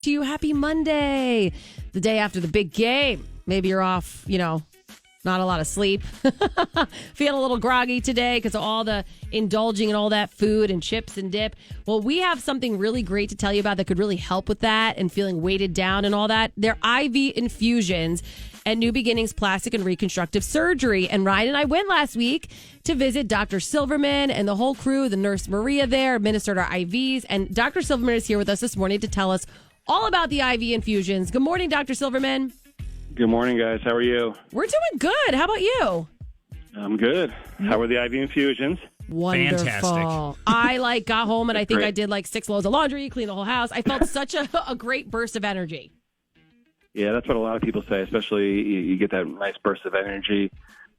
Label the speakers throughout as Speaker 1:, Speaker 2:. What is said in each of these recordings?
Speaker 1: To you, happy Monday, the day after the big game. Maybe you're off, not a lot of sleep. Feeling a little groggy today because of all the indulging in all that food and chips and dip. Well, we have something really great to tell you about that could really help with that and feeling weighted down and all that. They're IV infusions at New Beginnings Plastic and Reconstructive Surgery. And Ryan and I went last week to visit Dr. Silverman and the whole crew. The nurse Maria there administered our IVs. And Dr. Silverman is here with us this morning to tell us all about the IV infusions. Good morning, Dr. Silverman.
Speaker 2: Good morning, guys. How are you?
Speaker 1: We're doing good. How about you?
Speaker 2: I'm good. How are the IV infusions?
Speaker 1: Wonderful.
Speaker 3: Fantastic.
Speaker 1: I got home and I think
Speaker 2: Great.
Speaker 1: I did 6 loads of laundry, cleaned the whole house. I felt such a great burst of energy.
Speaker 2: Yeah, that's what a lot of people say, especially you get that nice burst of energy,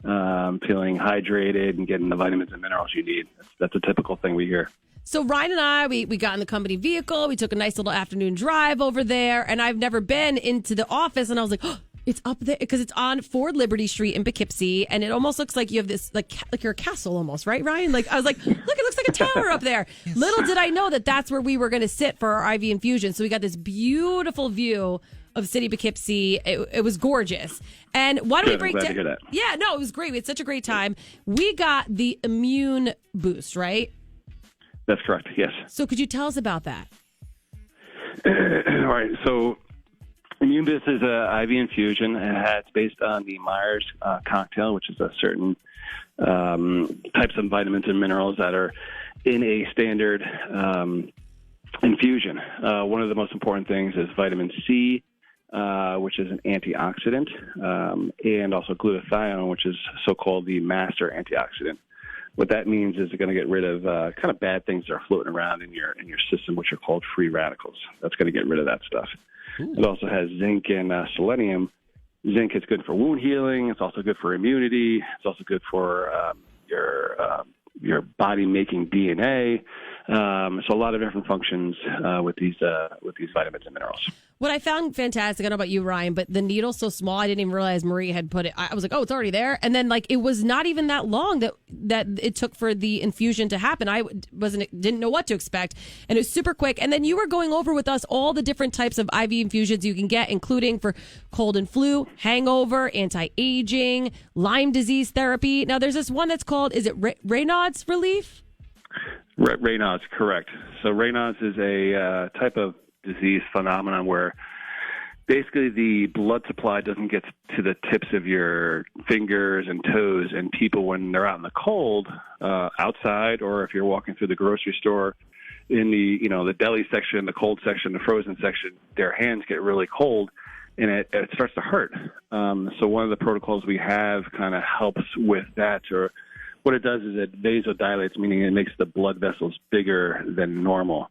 Speaker 2: feeling hydrated and getting the vitamins and minerals you need. That's a typical thing we hear.
Speaker 1: So Ryan and I, we got in the company vehicle. We took a nice little afternoon drive over there. And I've never been into the office. And I was like, oh, it's up there because it's on Ford Liberty Street in Poughkeepsie. And it almost looks like you have this, like you're a castle almost, right, Ryan? I was like, look, it looks like a tower up there. Yes. Little did I know that's where we were going to sit for our IV infusion. So we got this beautiful view of City Poughkeepsie. It was gorgeous. And why don't we break down? Yeah, no, it was great. We had such a great time. We got the immune boost, right?
Speaker 2: That's correct, yes.
Speaker 1: So could you tell us about that?
Speaker 2: All right, so Immune Boost is an IV infusion, and it's based on the Myers cocktail, which is a certain types of vitamins and minerals that are in a standard infusion. One of the most important things is vitamin C, which is an antioxidant, and also glutathione, which is so-called the master antioxidant. What that means is it's going to get rid of kind of bad things that are floating around in your system, which are called free radicals. That's going to get rid of that stuff. Ooh. It also has zinc and selenium. Zinc is good for wound healing. It's also good for immunity. It's also good for your body making DNA. So a lot of different functions with these vitamins and minerals. What
Speaker 1: I found fantastic, I don't know about you, Ryan, but the needle's so small, I didn't even realize Marie had put it. I was like, oh, it's already there. And then it was not even that long that it took for the infusion to happen. I didn't know what to expect. And it was super quick. And then you were going over with us all the different types of IV infusions you can get, including for cold and flu, hangover, anti-aging, Lyme disease therapy. Now, there's this one that's called, is it Raynaud's relief?
Speaker 2: Raynaud's, correct. So Raynaud's is a type of disease phenomenon where basically the blood supply doesn't get to the tips of your fingers and toes, and people, when they're out in the cold, outside, or if you're walking through the grocery store in the deli section, the cold section, the frozen section, their hands get really cold and it starts to hurt. So one of the protocols we have kind of helps with that, or what it does is it vasodilates, meaning it makes the blood vessels bigger than normal.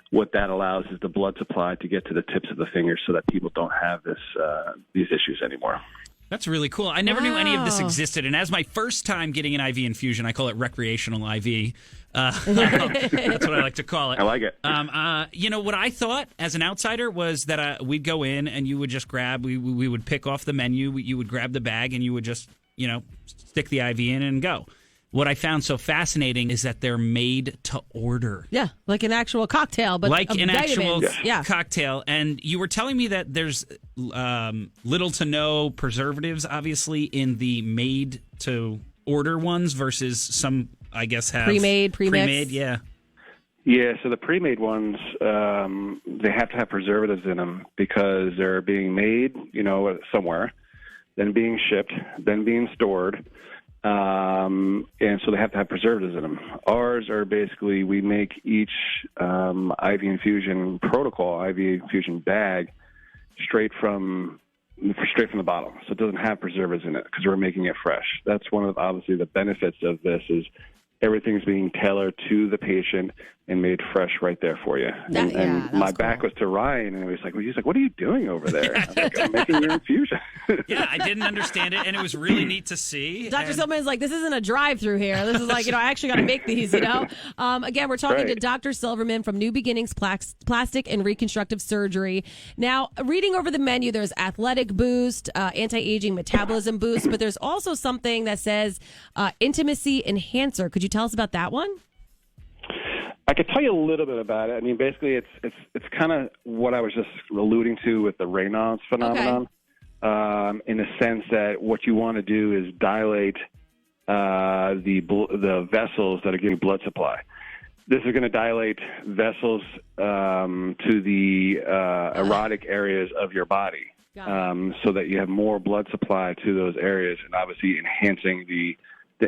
Speaker 2: What that allows is the blood supply to get to the tips of the fingers so that people don't have these issues anymore.
Speaker 3: That's really cool. I never knew any of this existed. And as my first time getting an IV infusion, I call it recreational IV. That's what I like to call it.
Speaker 2: I like it.
Speaker 3: What I thought as an outsider was that we'd go in and you would just grab, we would pick off the menu, you would grab the bag and you would just, stick the IV in and go. What I found so fascinating is that they're made to order.
Speaker 1: Yeah, like an actual cocktail, but
Speaker 3: like an actual
Speaker 1: yeah.
Speaker 3: cocktail. And you were telling me that there's little to no preservatives, obviously, in the made to order ones versus some, I guess, have
Speaker 1: pre-made,
Speaker 3: pre-made, yeah.
Speaker 2: Yeah, so the pre-made ones, they have to have preservatives in them because they're being made, somewhere, then being shipped, then being stored. And so they have to have preservatives in them. Ours are basically, we make each IV infusion protocol, IV infusion bag, straight from the bottle. So it doesn't have preservatives in it because we're making it fresh. That's one of, obviously, the benefits of this is everything's being tailored to the patient and made fresh right there for you. And my back was to Ryan, and he's like, what are you doing over there? I was like, I'm making your infusion.
Speaker 3: Yeah, I didn't understand it, and it was really neat to see.
Speaker 1: Dr. Silverman's like, this isn't a drive-through here. This is I actually got to make these, Again, we're talking to Dr. Silverman from New Beginnings Plastic and Reconstructive Surgery. Now, reading over the menu, there's athletic boost, anti-aging metabolism boost, but there's also something that says intimacy enhancer. Could you tell us about that one?
Speaker 2: I could tell you a little bit about it. I mean, basically, it's kind of what I was just alluding to with the Raynaud's phenomenon, in the sense that what you want to do is dilate the vessels that are giving blood supply. This is going to dilate vessels to the erotic areas of your body, so that you have more blood supply to those areas, and obviously enhancing the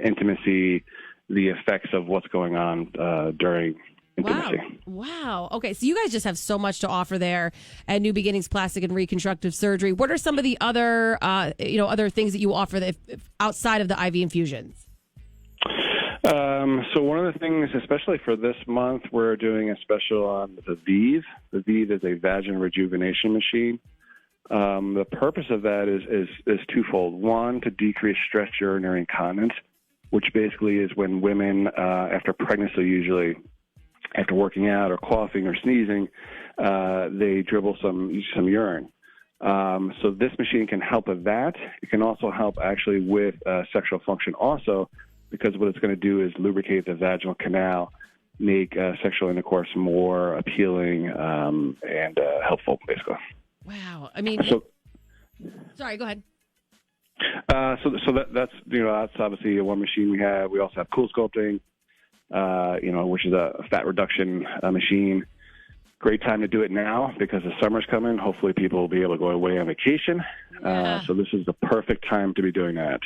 Speaker 2: intimacy, the effects of what's going on during intimacy.
Speaker 1: Wow. Okay, so you guys just have so much to offer there at New Beginnings Plastic and Reconstructive Surgery. What are some of the other, other things that you offer that outside of the IV infusions?
Speaker 2: So one of the things, especially for this month, we're doing a special on the Vive. The Vive is a vaginal rejuvenation machine. The purpose of that is twofold. One, to decrease stress urinary incontinence, which basically is when women, after pregnancy, usually after working out or coughing or sneezing, they dribble some urine. So this machine can help with that. It can also help actually with sexual function also, because what it's going to do is lubricate the vaginal canal, make sexual intercourse more appealing and helpful, basically.
Speaker 1: Wow. I mean, sorry, go ahead. That's obviously one machine we have. We also have cool sculpting, which is a fat reduction machine. Great time to do it now because the summer's coming. Hopefully people will be able to go away on vacation. Yeah.
Speaker 2: So this is the perfect time to be doing that.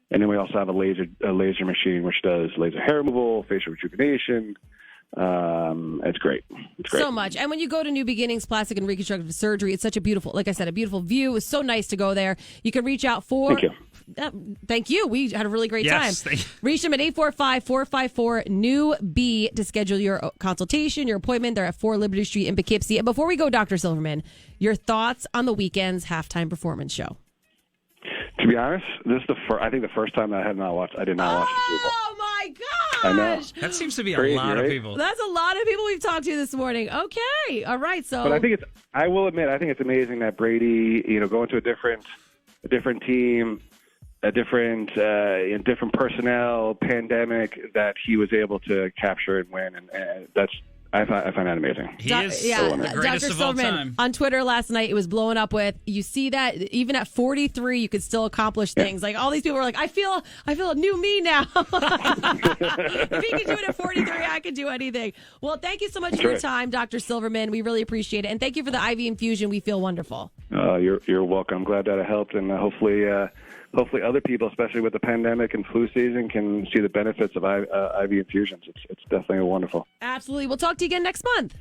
Speaker 2: And then we also have a laser machine, which does laser hair removal, facial rejuvenation. It's great. It's great.
Speaker 1: So much. And when you go to New Beginnings Plastic and Reconstructive Surgery, it's such a beautiful, like I said, a beautiful view. It's so nice to go there. You can reach out for...
Speaker 2: Thank you.
Speaker 1: Thank you. We had a really great time.
Speaker 3: Thank you.
Speaker 1: Reach them at 845-454-NEW-B to schedule your consultation, your appointment. They're at 4 Liberty Street in Poughkeepsie. And before we go, Dr. Silverman, your thoughts on the weekend's halftime performance show?
Speaker 2: To be honest, this is I think the first time I did not watch the Super Bowl.
Speaker 1: Oh my gosh!
Speaker 2: I know.
Speaker 3: That seems to be
Speaker 2: Crazy,
Speaker 3: a lot
Speaker 2: right?
Speaker 3: of people.
Speaker 1: That's a lot of people we've talked to this morning. Okay, all right. So,
Speaker 2: But I will admit, I think it's amazing that Brady, going to a different team, a different personnel, pandemic, that he was able to capture and win, and I find that amazing.
Speaker 3: He is the greatest
Speaker 1: Dr.
Speaker 3: of all
Speaker 1: Silverman,
Speaker 3: time.
Speaker 1: on Twitter last night, it was blowing up with, you see that even at 43, you could still accomplish things. Like all these people were like, I feel a new me now. If he can do it at 43, I can do anything. Well, thank you so much for your time, Dr. Silverman. We really appreciate it. And thank you for the IV infusion. We feel wonderful.
Speaker 2: You're welcome. I'm glad that it helped, and hopefully other people, especially with the pandemic and flu season, can see the benefits of IV infusions. It's definitely wonderful.
Speaker 1: Absolutely. We'll talk to you again next month.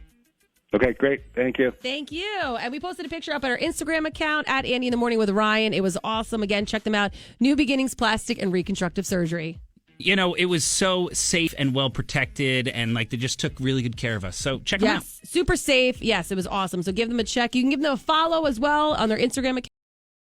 Speaker 2: Okay, great. Thank you.
Speaker 1: Thank you. And we posted a picture up at our Instagram account at Andy in the Morning with Ryan. It was awesome. Again, check them out. New Beginnings Plastic and Reconstructive Surgery.
Speaker 3: It was so safe and well protected, and they just took really good care of us. So check them out.
Speaker 1: Yes, super safe. Yes, it was awesome. So give them a check. You can give them a follow as well on their Instagram account.